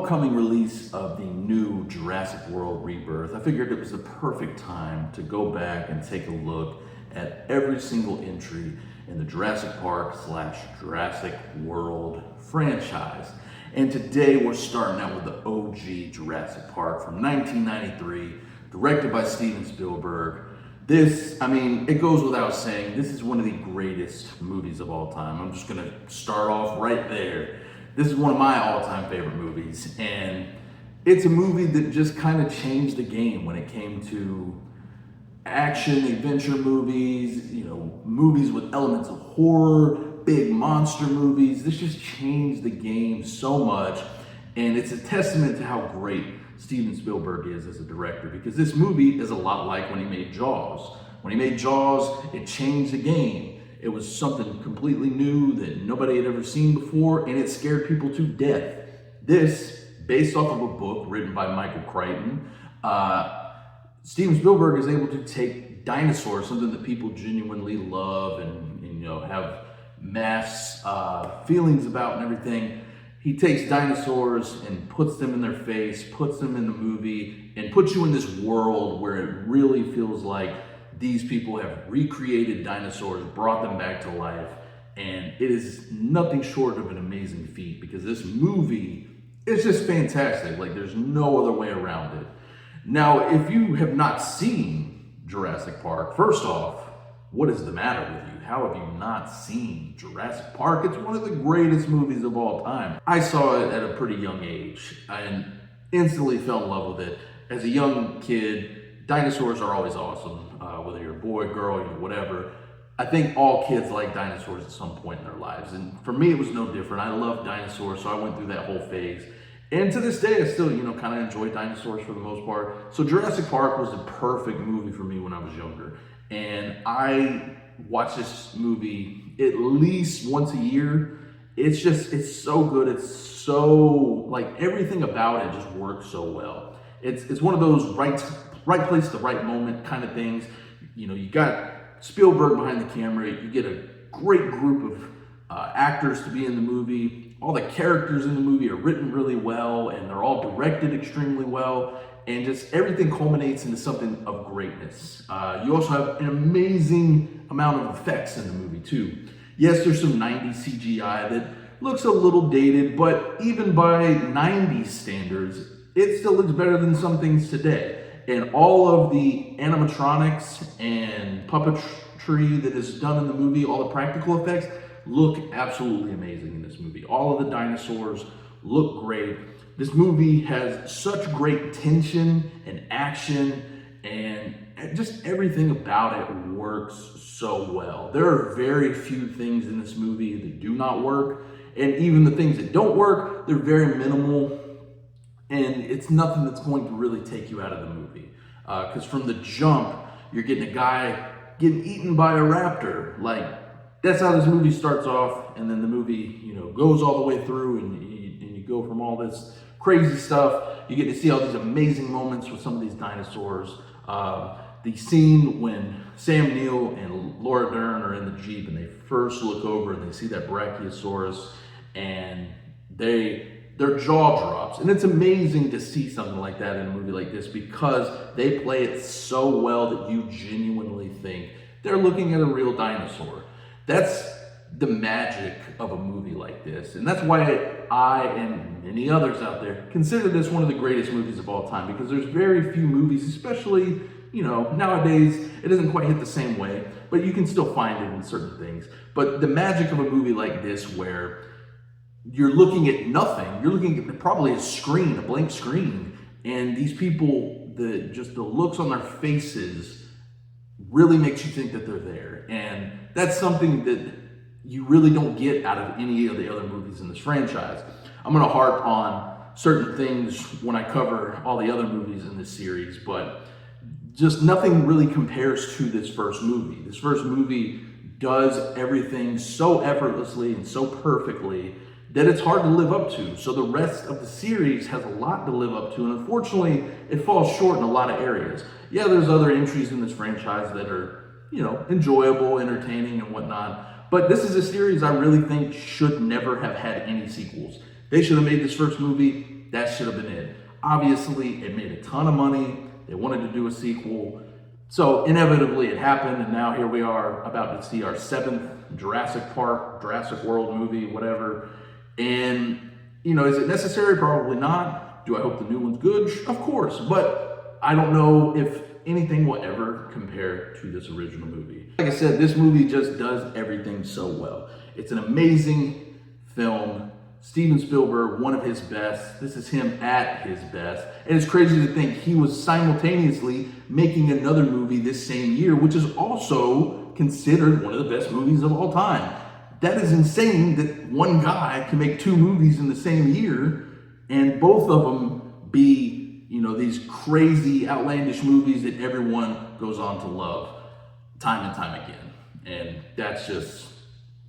upcoming release of the new Jurassic World Rebirth, I figured it was the perfect time to go back and take a look at every single entry in the Jurassic Park / Jurassic World franchise. And today we're starting out with the OG Jurassic Park from 1993, directed by Steven Spielberg. It goes without saying, this is one of the greatest movies of all time. I'm just gonna start off right there. This is one of my all-time favorite movies, and it's a movie that just kind of changed the game when it came to action, adventure movies, movies with elements of horror, big monster movies. This just changed the game so much, and it's a testament to how great Steven Spielberg is as a director, because this movie is a lot like when he made Jaws. When he made Jaws, it changed the game. It was something completely new that nobody had ever seen before, and it scared people to death. This, based off of a book written by Michael Crichton, Steven Spielberg is able to take dinosaurs, something that people genuinely love and have mass feelings about and everything. He takes dinosaurs and puts them in their face, puts them in the movie, and puts you in this world where it really feels like these people have recreated dinosaurs, brought them back to life, and it is nothing short of an amazing feat, because this movie is just fantastic. Like, there's no other way around it. Now, if you have not seen Jurassic Park, first off, what is the matter with you? How have you not seen Jurassic Park? It's one of the greatest movies of all time. I saw it at a pretty young age and instantly fell in love with it. As a young kid, dinosaurs are always awesome. Whether you're a boy, girl, whatever. I think all kids like dinosaurs at some point in their lives. And for me, it was no different. I love dinosaurs, so I went through that whole phase. And to this day, I still, kind of enjoy dinosaurs for the most part. So Jurassic Park was the perfect movie for me when I was younger. And I watch this movie at least once a year. It's so good. It's so, everything about it just works so well. It's one of those right place at the right moment kind of things. You got Spielberg behind the camera. You get a great group of actors to be in the movie. All the characters in the movie are written really well, and they're all directed extremely well. And just everything culminates into something of greatness. You also have an amazing amount of effects in the movie too. Yes, there's some 90s CGI that looks a little dated, but even by 90s standards, it still looks better than some things today. And all of the animatronics and puppetry that is done in the movie, all the practical effects, look absolutely amazing in this movie. All of the dinosaurs look great. This movie has such great tension and action, and just everything about it works so well. There are very few things in this movie that do not work, and even the things that don't work, they're very minimal, and it's nothing that's going to really take you out of the movie. Because from the jump, you're getting a guy getting eaten by a raptor. That's how this movie starts off, and then the movie, goes all the way through, and you go from all this crazy stuff. You get to see all these amazing moments with some of these dinosaurs. The scene when Sam Neill and Laura Dern are in the Jeep and they first look over and they see that Brachiosaurus, and their jaw drops. And it's amazing to see something like that in a movie like this, because they play it so well that you genuinely think they're looking at a real dinosaur. That's the magic of a movie like this. And that's why I and many others out there consider this one of the greatest movies of all time, because there's very few movies, especially, nowadays, it doesn't quite hit the same way, but you can still find it in certain things. But the magic of a movie like this, where you're looking at nothing, you're looking at probably a blank screen, and these people, the looks on their faces really makes you think that they're there. And that's something that you really don't get out of any of the other movies in this franchise. I'm going to harp on certain things when I cover all the other movies in this series, but just nothing really compares to this first movie. This first movie does everything so effortlessly and so perfectly that it's hard to live up to. So the rest of the series has a lot to live up to, and unfortunately, it falls short in a lot of areas. Yeah, there's other entries in this franchise that are, enjoyable, entertaining, and whatnot, but this is a series I really think should never have had any sequels. They should have made this first movie that should have been it. Obviously, it made a ton of money. They wanted to do a sequel. So inevitably it happened, and now here we are about to see our 7th Jurassic Park, Jurassic World movie, whatever. And, you know, is it necessary? Probably not. Do I hope the new one's good? Of course, but I don't know if anything will ever compare to this original movie. Like I said, this movie just does everything so well. It's an amazing film. Steven Spielberg, one of his best. This is him at his best. And it's crazy to think he was simultaneously making another movie this same year, which is also considered one of the best movies of all time. That is insane that one guy can make 2 movies in the same year and both of them be, you know, these crazy, outlandish movies that everyone goes on to love time and time again. And that's just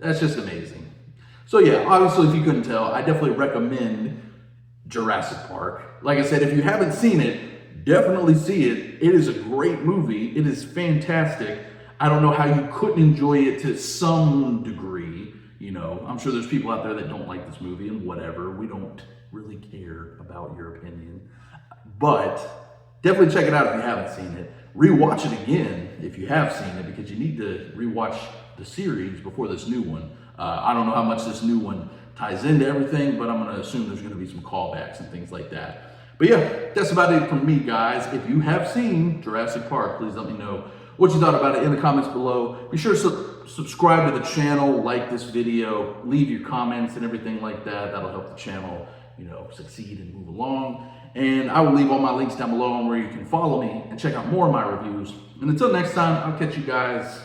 amazing. So yeah, obviously, if you couldn't tell, I definitely recommend Jurassic Park. Like I said, if you haven't seen it, definitely see it. It is a great movie. It is fantastic. I don't know how you couldn't enjoy it to some degree. You know, I'm sure there's people out there that don't like this movie and whatever. We don't really care about your opinion. But definitely check it out if you haven't seen it. Rewatch it again if you have seen it, because you need to rewatch the series before this new one. I don't know how much this new one ties into everything, but I'm going to assume there's going to be some callbacks and things like that. But yeah, that's about it from me, guys. If you have seen Jurassic Park, please let me know what you thought about it in the comments below. Be sure to subscribe to the channel, like this video, leave your comments and everything like that. That'll help the channel, you know, succeed and move along. And I will leave all my links down below on where you can follow me and check out more of my reviews. And until next time, I'll catch you guys